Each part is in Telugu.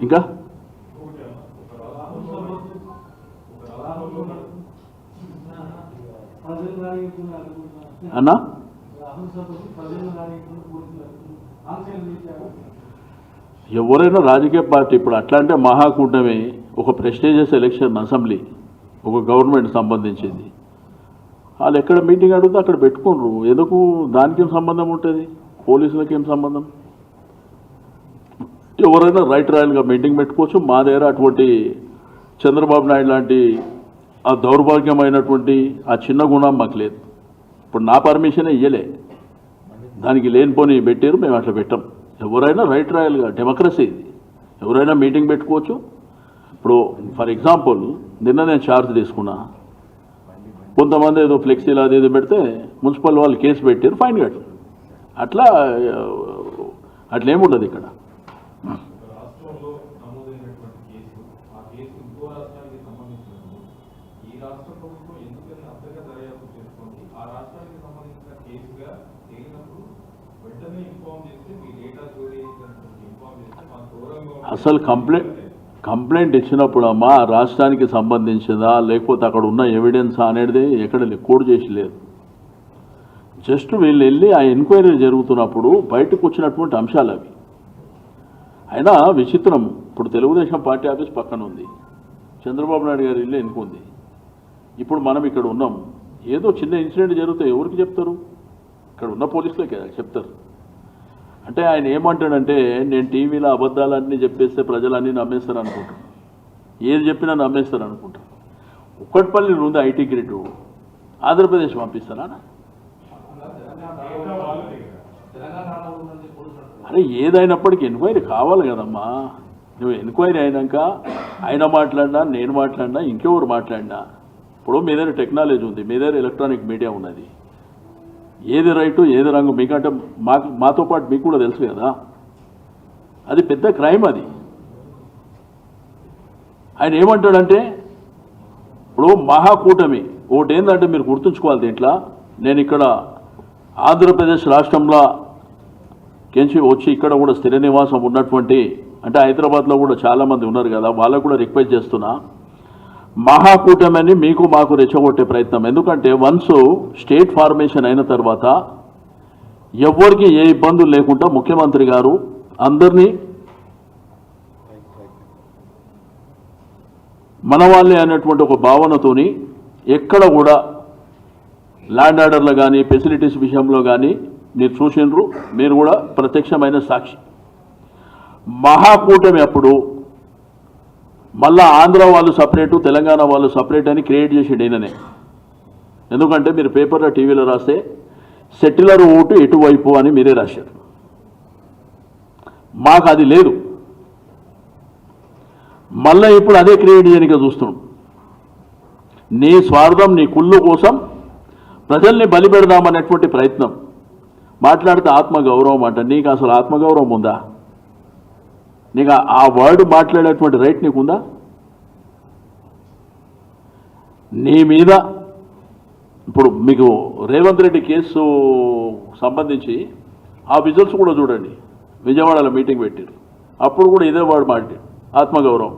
ఇంకా అన్నా ఎవరైనా రాజకీయ పార్టీ ఇప్పుడు అట్లా అంటే మహాకూటమి ఒక ప్రెస్టీజియస్ ఎలక్షన్ అసెంబ్లీ ఒక గవర్నమెంట్ సంబంధించింది. వాళ్ళు ఎక్కడ మీటింగ్ అడిగితే అక్కడ పెట్టుకోండ్రు. ఎందుకు దానికి ఏం సంబంధం ఉంటుంది, పోలీసులకి ఏం సంబంధం? ఎవరైనా రైట్ రాయల్గా మీటింగ్ పెట్టుకోవచ్చు. మా దగ్గర అటువంటి చంద్రబాబు నాయుడు లాంటి ఆ దౌర్భాగ్యమైనటువంటి ఆ చిన్న గుణం మాకు లేదు. ఇప్పుడు నా పర్మిషనే ఇయ్యలే, దానికి లేనిపోని పెట్టారు, మేము అట్లా పెట్టాం. ఎవరైనా రైట్ రాయల్గా, డెమోక్రసీ ఇది, ఎవరైనా మీటింగ్ పెట్టుకోవచ్చు. ఇప్పుడు ఫర్ ఎగ్జాంపుల్ నిన్న నేను ఛార్జ్ తీసుకున్నా, కొంతమంది ఏదో ఫ్లెక్సీలు అది ఇది పెడితే మున్సిపల్ వాళ్ళు కేసు పెట్టారు, ఫైన్ కట్టారు. అట్లా అట్లేముండదు ఇక్కడ. అసలు కంప్లైంట్ ఇచ్చినప్పుడు అమ్మా రాష్ట్రానికి సంబంధించిందా లేకపోతే అక్కడ ఉన్న ఎవిడెన్సా అనేది ఎక్కడ కోడ్ చేసి లేదు. జస్ట్ వీళ్ళు వెళ్ళి ఆ ఎంక్వైరీ జరుగుతున్నప్పుడు బయటకు వచ్చినటువంటి అంశాలు అవి. అయినా విచిత్రం, ఇప్పుడు తెలుగుదేశం పార్టీ ఆఫీస్ పక్కన ఉంది, చంద్రబాబు నాయుడు గారి ఇల్లు ఎన్నుకుంది. ఇప్పుడు మనం ఇక్కడ ఉన్నాం, ఏదో చిన్న ఇన్సిడెంట్ జరిగితే ఎవరికి చెప్తారు? ఇక్కడ ఉన్న పోలీసులకే చెప్తారు. అంటే ఆయన ఏమంటాడంటే, నేను టీవీలో అబద్ధాలన్నీ చెప్పేస్తే ప్రజలన్నీ నమ్మేస్తారు అనుకుంటారు, ఏది చెప్పినా నమ్మేస్తారు అనుకుంటారు. కుక్కట్పల్లి ఉంది ఐటీ గ్రిడ్, ఆంధ్రప్రదేశ్ పంపిస్తారా? అరే ఏదైనప్పటికీ ఎంక్వైరీ కావాలి కదమ్మా. నువ్వు ఎంక్వైరీ అయినాక ఆయన మాట్లాడినా, నేను మాట్లాడినా, ఇంకెవరు మాట్లాడినా, ఇప్పుడు మీ దగ్గర టెక్నాలజీ ఉంది, మీ దగ్గర ఎలక్ట్రానిక్ మీడియా ఉన్నది, ఏది రైటు ఏది రాంగు మీకంటే మాతో పాటు మీకు కూడా తెలుసు కదా. అది పెద్ద క్రైమ్ అది. ఆయన ఏమంటాడంటే, ఇప్పుడు మహాకూటమి ఒకటి ఏంటంటే మీరు గుర్తుంచుకోవాలి దీంట్లో, నేను ఇక్కడ ఆంధ్రప్రదేశ్ రాష్ట్రంలో కెంచి వచ్చి ఇక్కడ కూడా స్థిర నివాసం ఉన్నటువంటి, అంటే హైదరాబాద్లో కూడా చాలామంది ఉన్నారు కదా, వాళ్ళకు కూడా రిక్వెస్ట్ చేస్తున్నా, మహాకూటమి అని మీకు మాకు రెచ్చగొట్టే ప్రయత్నం. ఎందుకంటే వన్స్ స్టేట్ ఫార్మేషన్ అయిన తర్వాత ఎవరికి ఏ ఇబ్బందులు లేకుండా ముఖ్యమంత్రి గారు అందరినీ మన వాళ్ళే అనేటువంటి ఒక భావనతోని ఎక్కడ కూడా ల్యాండ్ ఆర్డర్లో కానీ ఫెసిలిటీస్ విషయంలో కానీ మీరు చూసిండ్రు, మీరు కూడా ప్రత్యక్షమైన సాక్షి. మహాకూటమి అప్పుడు మళ్ళా ఆంధ్ర వాళ్ళు సపరేటు తెలంగాణ వాళ్ళు సపరేట్ అని క్రియేట్ చేసేది ఈయననే. ఎందుకంటే మీరు పేపర్లో టీవీలో రాస్తే సెటిలర్ ఓటు ఎటువైపు అని మీరే రాశారు. మాకు అది లేదు. మళ్ళీ ఇప్పుడు అదే క్రియేట్ చేయడానికి చూస్తున్నాం. నీ స్వార్థం, నీ కుళ్ళు కోసం ప్రజల్ని బలిపెడదామనేటువంటి ప్రయత్నం. మాట్లాడితే ఆత్మగౌరవం అంట. నీకు అసలు ఆత్మగౌరవం ఉందా? నీకు ఆ వర్డ్ మాట్లాడేటువంటి రైట్ నీకుందా? నీ మీద ఇప్పుడు మీకు రేవంత్ రెడ్డి కేసు సంబంధించి ఆ విజువల్స్ కూడా చూడండి. విజయవాడలో మీటింగ్ పెట్టారు, అప్పుడు కూడా ఇదే వర్డ్ మాట్లాడు, ఆత్మగౌరవం.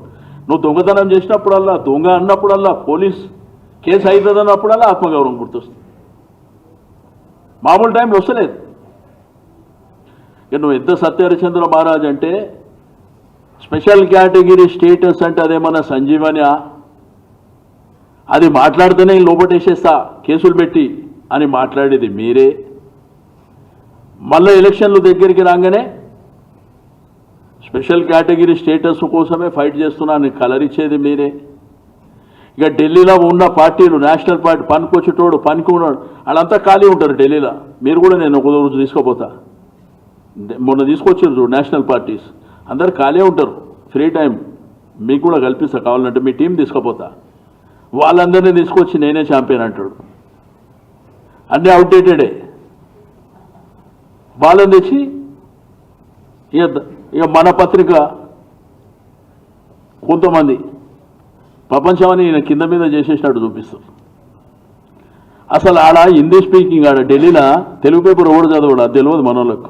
నువ్వు దొంగతనం చేసినప్పుడల్లా, దొంగ అన్నప్పుడల్లా, పోలీస్ కేసు అవుతుంది అన్నప్పుడల్లా ఆత్మగౌరవం గుర్తొస్తుంది. మామూలు టైంలో వస్తలేదు. ఇక నువ్వు ఎంత సత్యహరిచంద్ర మహారాజ్ అంటే, స్పెషల్ కేటగిరీ స్టేటస్ అంటే అదేమన్నా సంజీవనియా? అది మాట్లాడితేనే లోపటేసేస్తా కేసులు పెట్టి అని మాట్లాడేది మీరే. మళ్ళీ ఎలక్షన్లు దగ్గరికి రాగానే స్పెషల్ కేటగిరీ స్టేటస్ కోసమే ఫైట్ చేస్తున్నా అని కలరిచ్చేది మీరే. ఇక ఢిల్లీలో ఉన్న పార్టీలు, నేషనల్ పార్టీ పనికొచ్చేటోడు పనికిన్నాడు వాళ్ళంతా ఖాళీ ఉంటారు ఢిల్లీలో. మీరు కూడా నేను ఒక రోజు తీసుకోపోతా, మొన్న తీసుకొచ్చారు చూడు నేషనల్ పార్టీస్, అందరు ఖాళీ ఉంటారు, ఫ్రీ టైం మీకు కూడా కల్పిస్తా, కావాలంటే మీ టీం తీసుకుపోతా. వాళ్ళందరినీ తీసుకొచ్చి నేనే ఛాంపియన్ అంటాడు. అన్నీ అవుట్డేటెడే. వాళ్ళని తెచ్చి ఇక మన పత్రిక కొంతమంది ప్రపంచమని ఈయన కింద మీద చేసేసినట్టు చూపిస్తారు. అసలు ఆడ హిందీ స్పీకింగ్, ఆడ ఢిల్లీలో తెలుగు పేపర్ ఎవడు చదవడు, అది తెలియదు మన వాళ్ళకు.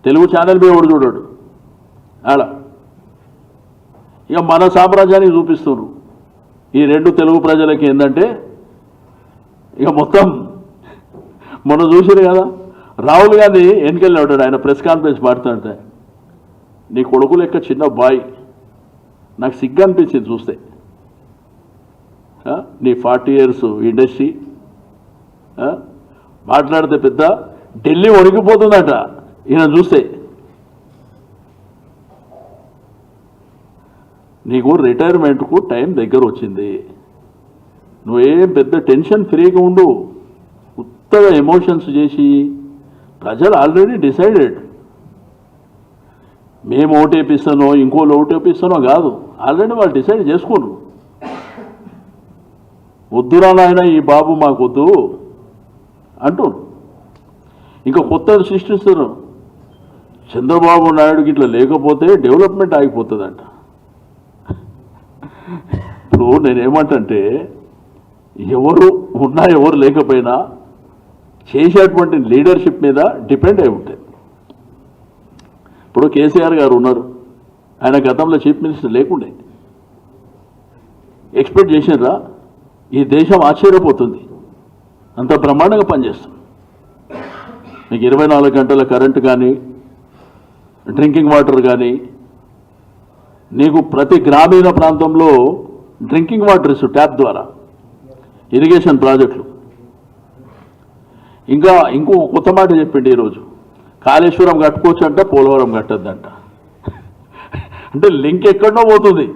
తెలుగు ఛానల్ మీద ఎవడు చూడాడు ఆడ. ఇక మన సామ్రాజ్యానికి చూపిస్తున్నారు. ఈ రెండు తెలుగు ప్రజలకి ఏంటంటే ఇక మొత్తం మొన్న చూసారు కదా, రాహుల్ గాంధీ ఎన్నికల్లో ఉంటాడు, ఆయన ప్రెస్ కాన్ఫరెన్స్ మాడుతుంటే నీ కొడుకు లెక్క చిన్న బాయ్, నాకు సిగ్గు అనిపించింది చూస్తే. నీ 40 years ఇండస్ట్రీ మాట్లాడితే పెద్ద ఢిల్లీ వణికిపోతుందట ఈయన చూస్తే. నీకు రిటైర్మెంట్కు టైం దగ్గర వచ్చింది, నువ్వేం పెద్ద టెన్షన్ ఫ్రీగా ఉండు. కొత్తగా ఎమోషన్స్ చేసి ప్రజలు ఆల్రెడీ డిసైడెడ్. మేము ఓటేపిస్తానో ఇంకోళ్ళు ఓటేపిస్తానో కాదు, ఆల్రెడీ వాళ్ళు డిసైడ్ చేసుకున్నారు. వద్దురా నాయన ఈ బాబు మాకొద్దు అంటారు. ఇంకా కొత్తది సృష్టిస్తారు. చంద్రబాబు నాయుడుకి ఇట్లా లేకపోతే డెవలప్మెంట్ ఆగిపోతుందంట. ఇప్పుడు నేనేమంటే ఎవరు ఉన్నా ఎవరు లేకపోయినా చేసేటువంటి లీడర్షిప్ మీద డిపెండ్ అయి ఉంటుంది. ఇప్పుడు కేసీఆర్ గారు ఉన్నారు, ఆయన గతంలో చీఫ్ మినిస్టర్ లేకుండే. ఎక్స్పెక్ట్ చేసినరా ఈ దేశం ఆశ్చర్యపోతుంది, అంత బ్రహ్మాండంగా పనిచేస్తుంది. మీకు 24 గంటల కరెంటు కానీ, డ్రింకింగ్ వాటర్ కానీ, నీకు ప్రతి గ్రామీణ ప్రాంతంలో డ్రింకింగ్ వాటర్ ఇస్తు ట్యాప్ ద్వారా, ఇరిగేషన్ ప్రాజెక్టులు. ఇంకా ఇంకో కొత్త మాట చెప్పిండి ఈరోజు, కాళేశ్వరం కట్టుకోవచ్చు అంట, పోలవరం కట్టద్దంట. అంటే లింక్ ఎక్కడో పోతుంది,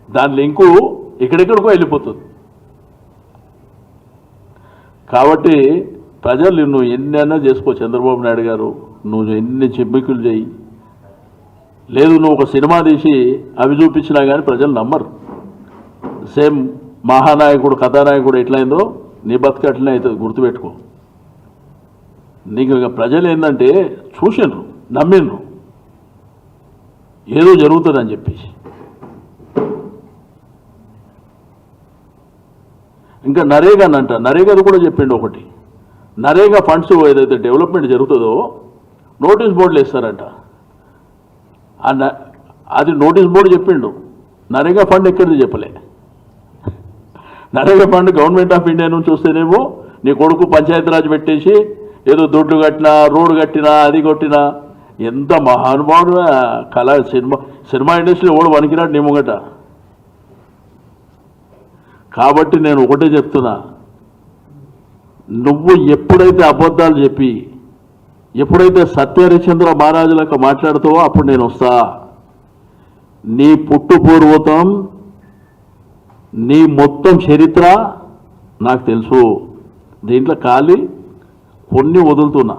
దాని లింకు ఎక్కడెక్కడికో వెళ్ళిపోతుంది. కాబట్టి ప్రజలు నువ్వు ఎన్ని అన్నా చేసుకో చంద్రబాబు నాయుడు గారు, నువ్వు ఎన్ని చెమ్మికులు చేయి, లేదు నువ్వు ఒక సినిమా తీసి అవి చూపించినా కానీ ప్రజలు నమ్మరు. సేమ్ మహానాయకుడు కథానాయకుడు ఎట్లయిందో నీ బతుకు అట్లనే అవుతుంది, గుర్తుపెట్టుకో. నీకు ఇక ప్రజలు ఏంటంటే చూసిండ్రు, నమ్మిండ్రు ఏదో జరుగుతుందని చెప్పేసి. ఇంకా నరేగానంట, నరేగాది కూడా చెప్పిండు ఒకటి. నరేగా ఫండ్స్ ఏదైతే డెవలప్మెంట్ జరుగుతుందో నోటీస్ బోర్డులు ఇస్తారంట. అది నోటీస్ బోర్డు చెప్పిండు, నరేగా ఫండ్ ఎక్కడిది చెప్పలే. NREGA fund government of India నుంచి వస్తేనేమో నీ కొడుకు పంచాయతీరాజ్ పెట్టేసి ఏదో దొడ్డు కట్టినా, రోడ్డు కట్టినా, అది కొట్టినా. ఎంత మహానుభావుడు కళ. సినిమా ఇండస్ట్రీలో ఓడు వణికినాడు నీ ముంగట. కాబట్టి నేను ఒకటే చెప్తున్నా, నువ్వు ఎప్పుడైతే అబద్ధాలు చెప్పి ఎప్పుడైతే సత్యహరిశ్చంద్ర మహారాజులకు మాట్లాడుతావో అప్పుడు నేను వస్తా. నీ పుట్టు పూర్వతం, నీ మొత్తం చరిత్ర నాకు తెలుసు. దీంట్లో ఖాళీ కొన్ని వదులుతున్నా.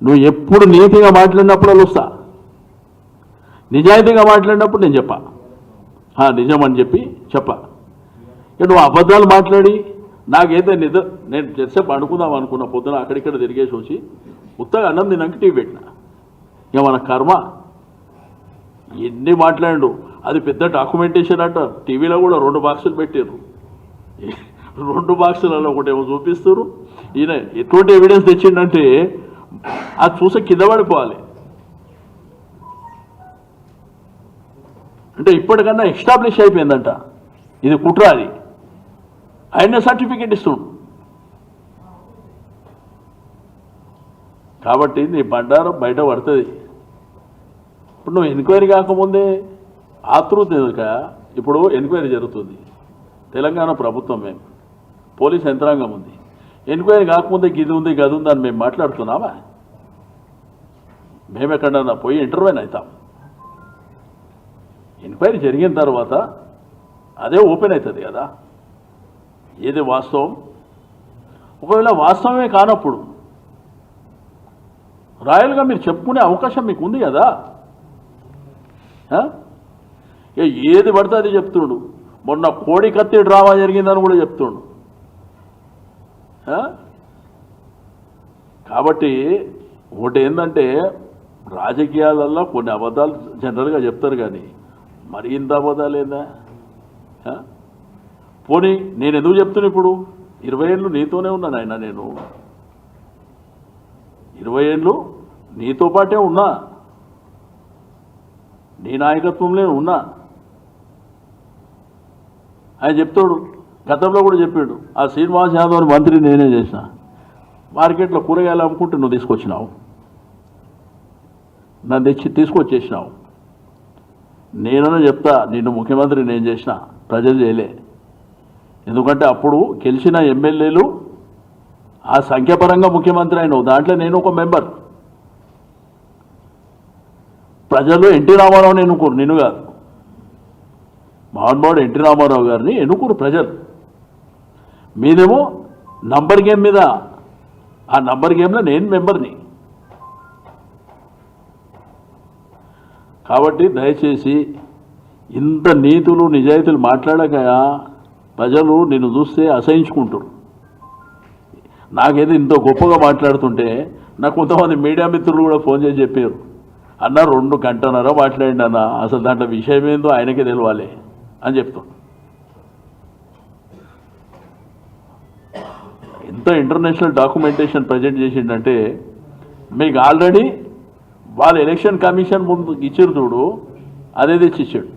నువ్వు ఎప్పుడు నీతిగా మాట్లాడినప్పుడు వాళ్ళు వస్తా, నిజాయితీగా మాట్లాడినప్పుడు నేను చెప్పా నిజం అని చెప్పా. నువ్వు అబద్ధాలు మాట్లాడి నాకైతే నేను చెసేపు అనుకుందాం అనుకున్న పొద్దున అక్కడిక్కడ తిరిగేసి వచ్చి ఉత్తగా అన్నం తిన్నాక టీవీ పెట్టిన. ఇక మన కర్మ ఎన్ని మాట్లాడు. అది పెద్ద డాక్యుమెంటేషన్ అంట. టీవీలో కూడా 2 బాక్సులు పెట్టారు. 2 బాక్సులలో ఒకటేమో చూపిస్తారు. ఈయన ఎటువంటి ఎవిడెన్స్ తెచ్చిండంటే అది చూసే కింద పడిపోవాలి. అంటే ఇప్పటికన్నా ఎస్టాబ్లిష్ అయిపోయిందంట ఇది కుట్ర. అది ఆయన సర్టిఫికేట్ ఇస్తుండు. కాబట్టి నీ బండారం బయట పడుతుంది. ఇప్పుడు నువ్వు ఎంక్వైరీ కాకముందే ఆతృత ఎదుక ఇప్పుడు ఎంక్వైరీ జరుగుతుంది. తెలంగాణ ప్రభుత్వం, మేము పోలీస్ యంత్రాంగం ఉంది. ఎంక్వైరీ కాకముందే గిది ఉంది గది ఉంది అని మేము మాట్లాడుతున్నామా? మేము ఎక్కడన్నా పోయి ఇంటర్వ్యూని అవుతాం. ఎంక్వైరీ జరిగిన తర్వాత అదే ఓపెన్ అవుతుంది కదా ఏది వాస్తవం. ఒకవేళ వాస్తవమే కానప్పుడు రాయల్గా మీరు చెప్పుకునే అవకాశం మీకు ఉంది కదా. ఏది పడితే అది చెప్తుండు. మొన్న కోడి కత్తి డ్రామా జరిగిందని కూడా చెప్తుండు. కాబట్టి ఒకటి ఏంటంటే రాజకీయాలలో కొన్ని అబద్ధాలు జనరల్గా చెప్తారు, కానీ మరి ఇంత అబద్ధాలు ఏందా? పోనీ నేను ఎందుకు చెప్తున్నా, ఇప్పుడు 20 ఏళ్ళు నీతోనే ఉన్నాను ఆయన. నేను 20 ఏళ్ళు నీతో పాటే ఉన్నా. నీ నాయకత్వంలో ఉన్నా ఆయన చెప్తాడు. గతంలో కూడా చెప్పాడు, ఆ శ్రీనివాస్ యాదవ్ మంత్రి నేనే చేసిన, మార్కెట్లో కూరగాయలు అమ్ముకుంటే నువ్వు తీసుకొచ్చినావు, నన్ను తెచ్చి తీసుకొచ్చేసినావు. నేనన్నా చెప్తా, నిన్ను ముఖ్యమంత్రి నేను చేసిన, ప్రజలు చేయలే. ఎందుకంటే అప్పుడు గెలిచిన ఎమ్మెల్యేలు ఆ సంఖ్యాపరంగా ముఖ్యమంత్రి అయినావు, దాంట్లో నేను ఒక మెంబర్. ప్రజలు ఎన్టీ రామారావుని ఎన్నుకోరు, నిన్ను కాదు. మహానుభావుడు ఎన్టీ రామారావు గారిని ఎన్నుకోరు ప్రజలు. మీదేమో నంబర్ గేమ్ మీద, ఆ నంబర్ గేమ్లో నేను మెంబర్ని. కాబట్టి దయచేసి ఇంత నీతులు నిజాయితీలు మాట్లాడక ప్రజలు నిన్ను చూస్తే అసహించుకుంటారు. నాకేదో ఇంత గొప్పగా మాట్లాడుతుంటే నాకు కొంతమంది మీడియా మిత్రులు కూడా ఫోన్ చేసి చెప్పారు, అన్న 2 గంటన్నర మాట్లాడిండి అన్న, అసలు దాంట్లో విషయం ఏందో ఆయనకే తెలవాలి అని చెప్తాం. ఎంత ఇంటర్నేషనల్ డాక్యుమెంటేషన్ ప్రజెంట్ చేసిండంటే, మీకు ఆల్రెడీ వాళ్ళు ఎలక్షన్ కమిషన్ ముందు ఇచ్చారు చూడు, అదే తెచ్చి ఇచ్చాడు.